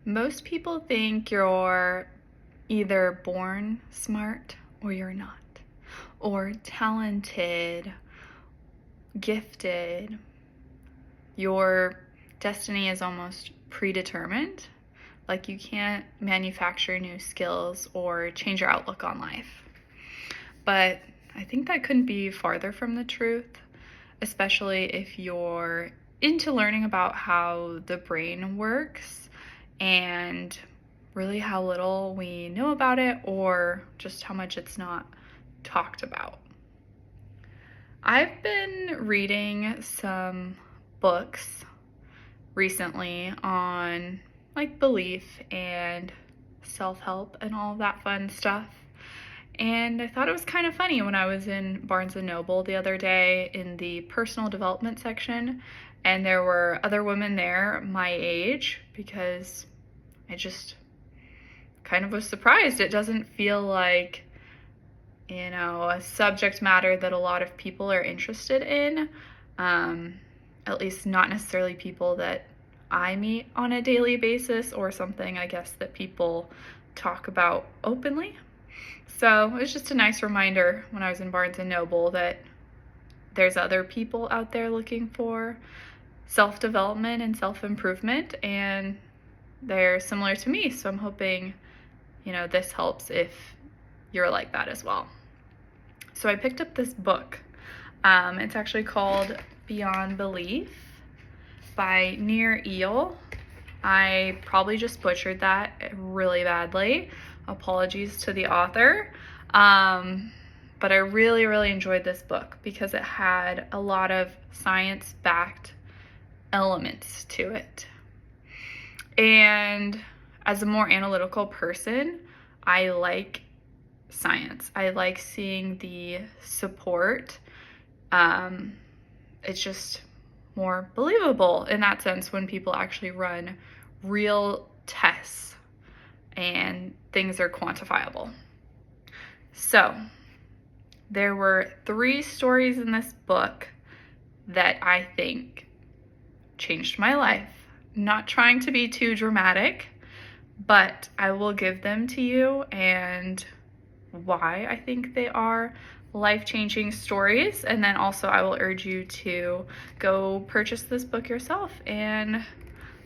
Most people think you're either born smart or you're not, or talented, gifted. Your destiny is almost predetermined. Like you can't manufacture new skills or change your outlook on life. But I think that couldn't be farther from the truth, especially if you're into learning about how the brain works and really how little we know about it or just how much it's not talked about. I've been reading some books recently on like belief and self-help and all of that fun stuff. And I thought it was kind of funny when I was in Barnes & Noble the other day in the personal development section, and there were other women there my age, because I just kind of was surprised. It doesn't feel like, a subject matter that a lot of people are interested in, at least not necessarily people that I meet on a daily basis, or something I guess that people talk about openly. So it was just a nice reminder when I was in Barnes & Noble that there's other people out there looking for self-development and self-improvement, and they're similar to me. So I'm hoping, this helps if you're like that as well. So I picked up this book. It's actually called Beyond Belief by Nir Eyal. I probably just butchered that really badly. Apologies to the author. But I really, really enjoyed this book because it had a lot of science-backed elements to it. And as a more analytical person, I like science. I like seeing the support. It's just more believable in that sense when people actually run real tests and things are quantifiable. So there were 3 stories in this book that I think changed my life. Not trying to be too dramatic, but I will give them to you and why I think they are life-changing stories. And then also I will urge you to go purchase this book yourself and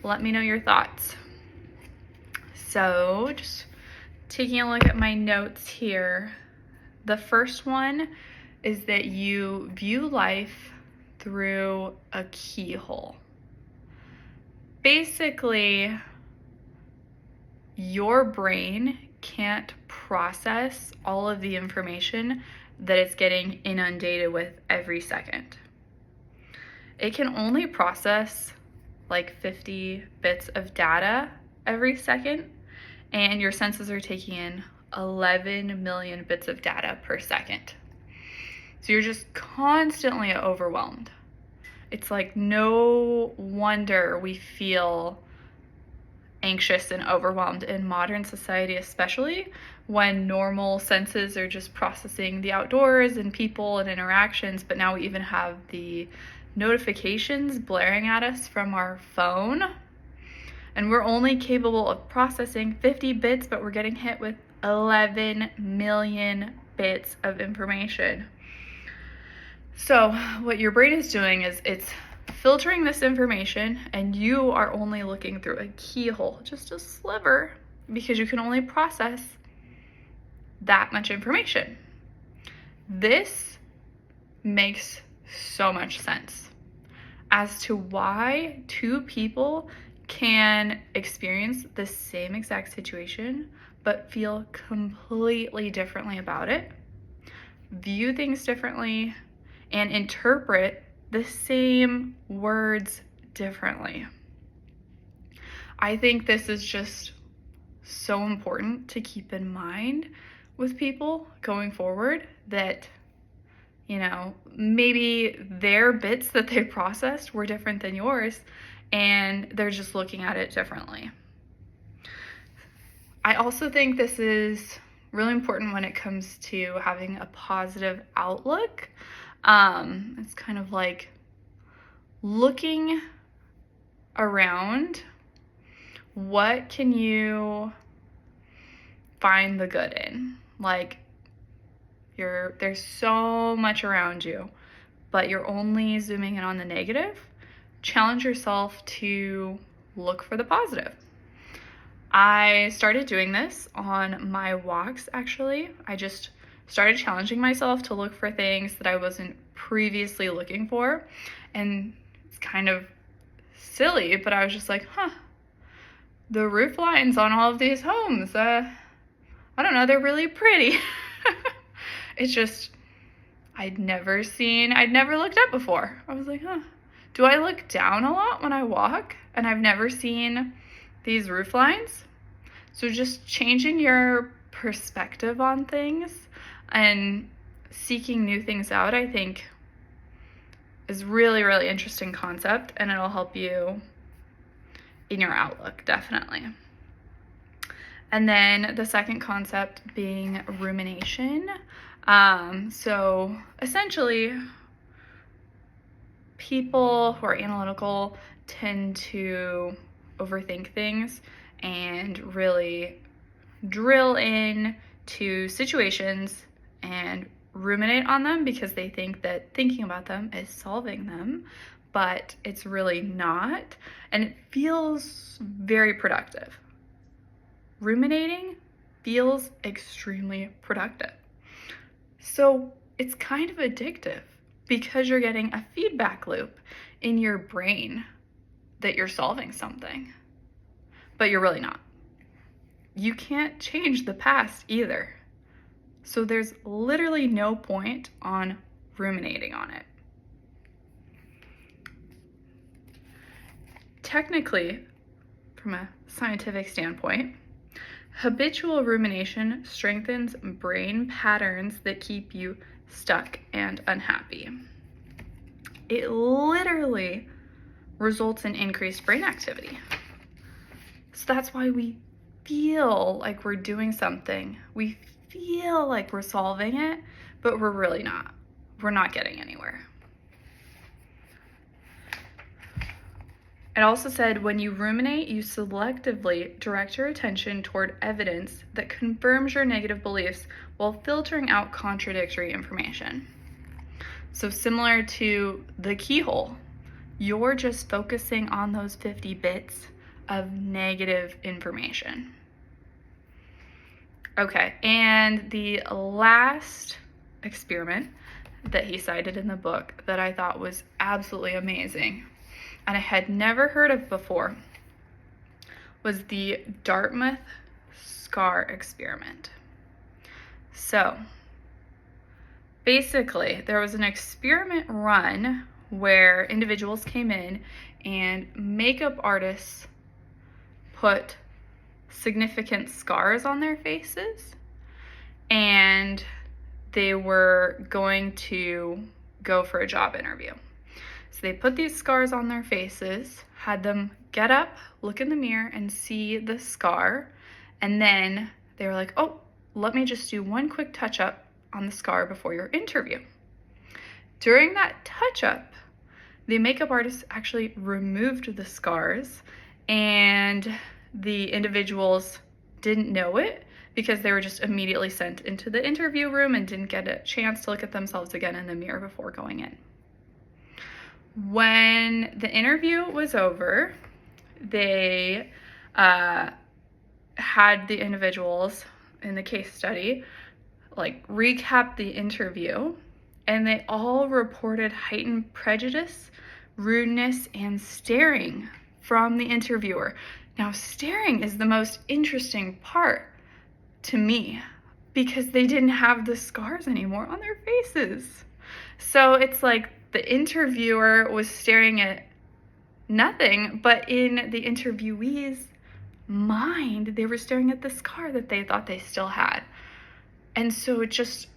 let me know your thoughts. So just taking a look at my notes here. The first one is that you view life through a keyhole. Basically, your brain can't process all of the information that it's getting inundated with every second. It can only process like 50 bits of data every second, and your senses are taking in 11 million bits of data per second. So you're just constantly overwhelmed. It's like no wonder we feel anxious and overwhelmed in modern society, especially when normal senses are just processing the outdoors and people and interactions, but now we even have the notifications blaring at us from our phone, and we're only capable of processing 50 bits, but we're getting hit with 11 million bits of information. So what your brain is doing is it's filtering this information, and you are only looking through a keyhole, just a sliver, because you can only process that much information. This makes so much sense as to why 2 people can experience the same exact situation but feel completely differently about it, view things differently, and interpret the same words differently. I think this is just so important to keep in mind with people going forward, that maybe their bits that they processed were different than yours, and they're just looking at it differently. I also think this is really important when it comes to having a positive outlook. It's kind of like looking around what can you find the good in? Like, there's so much around you, but you're only zooming in on the negative. Challenge yourself to look for the positive. I started doing this on my walks, actually. I just started challenging myself to look for things that I wasn't previously looking for. And it's kind of silly, but I was just like, the roof lines on all of these homes, I don't know, they're really pretty. It's just, I'd never looked up before. I was like, do I look down a lot when I walk? And I've never seen these roof lines. So just changing your perspective on things and seeking new things out, I think, is really, really interesting concept, and it'll help you in your outlook, definitely. And then the second concept being rumination. So essentially, people who are analytical tend to overthink things and really drill in to situations and ruminate on them because they think that thinking about them is solving them, but it's really not, and it feels very productive. Ruminating feels extremely productive. So it's kind of addictive because you're getting a feedback loop in your brain that you're solving something, but you're really not. You can't change the past either. So there's literally no point on ruminating on it. Technically, from a scientific standpoint, habitual rumination strengthens brain patterns that keep you stuck and unhappy. It literally results in increased brain activity. So that's why we feel like we're doing something. We feel like we're solving it, but we're really not. We're not getting anywhere. It also said when you ruminate, you selectively direct your attention toward evidence that confirms your negative beliefs while filtering out contradictory information. So similar to the keyhole, you're just focusing on those 50 bits of negative information. Okay, and the last experiment that he cited in the book that I thought was absolutely amazing and I had never heard of before was the Dartmouth scar experiment. So basically, there was an experiment run where individuals came in and makeup artists put significant scars on their faces, and they were going to go for a job interview. So they put these scars on their faces, had them get up, look in the mirror, and see the scar, and then they were like, oh, let me just do one quick touch-up on the scar before your interview. During that touch-up, the makeup artist actually removed the scars, and the individuals didn't know it because they were just immediately sent into the interview room and didn't get a chance to look at themselves again in the mirror before going in. When the interview was over, they had the individuals in the case study recap the interview, and they all reported heightened prejudice, rudeness, and staring from the interviewer. Now, staring is the most interesting part to me because they didn't have the scars anymore on their faces. So it's like the interviewer was staring at nothing, but in the interviewee's mind, they were staring at the scar that they thought they still had. And so it just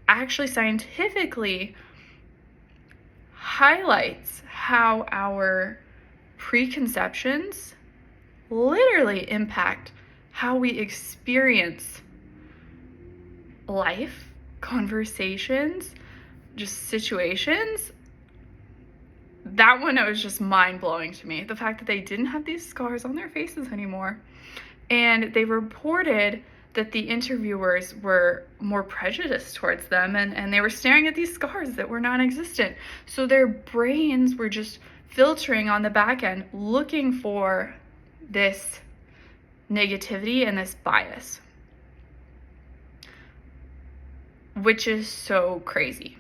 actually scientifically highlights how our preconceptions literally impact how we experience life, conversations, just situations. that one, it was just mind-blowing to me. The fact that they didn't have these scars on their faces anymore. And they reported that the interviewers were more prejudiced towards them, and they were staring at these scars that were non-existent. So their brains were just filtering on the back end, looking for this negativity and this bias, which is so crazy.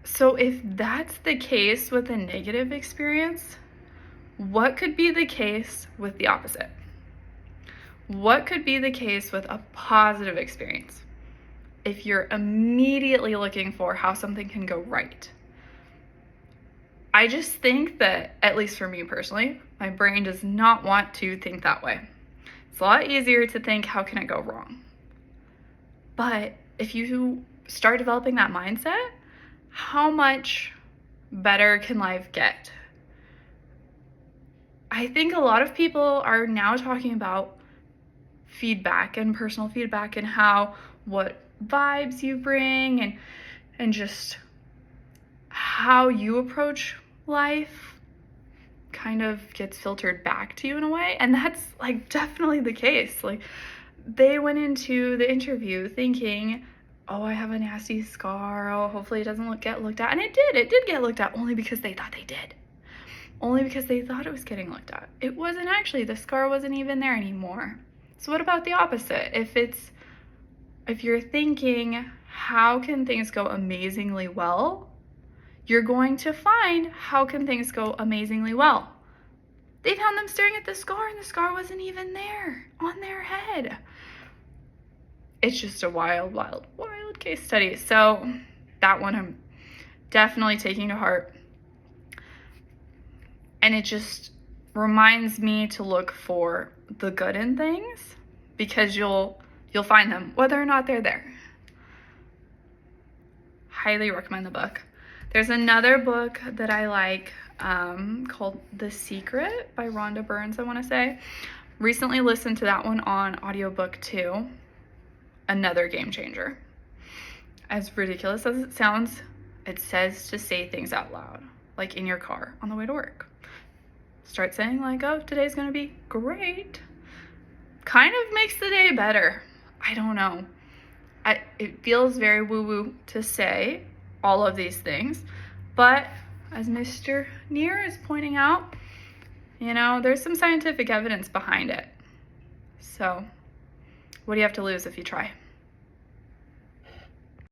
So if that's the case with a negative experience, what could be the case with the opposite? What could be the case with a positive experience? If you're immediately looking for how something can go right. I just think that, at least for me personally, my brain does not want to think that way. It's a lot easier to think, how can it go wrong? But if you start developing that mindset, how much better can life get? I think a lot of people are now talking about feedback and personal feedback and how what vibes you bring and just how you approach life kind of gets filtered back to you in a way. And that's like definitely the case. Like, they went into the interview thinking, oh, I have a nasty scar, oh, hopefully it doesn't get looked at. And it did get looked at, only because they thought they did. Only because they thought it was getting looked at. It wasn't actually. The scar wasn't even there anymore. So what about the opposite? If you're thinking, how can things go amazingly well? You're going to find, how can things go amazingly well? They found them staring at the scar, and the scar wasn't even there on their head. It's just a wild, wild, wild case study. So that one I'm definitely taking to heart. And it just reminds me to look for the good in things, because you'll find them whether or not they're there. Highly recommend the book. There's another book that I like called The Secret by Rhonda Burns, I want to say. Recently listened to that one on audiobook too. Another game changer. As ridiculous as it sounds, it says to say things out loud, like in your car on the way to work. Start saying like, oh, today's gonna be great. Kind of makes the day better. I don't know. It feels very woo-woo to say all of these things, but as Mr. Neer is pointing out, there's some scientific evidence behind it. So what do you have to lose if you try?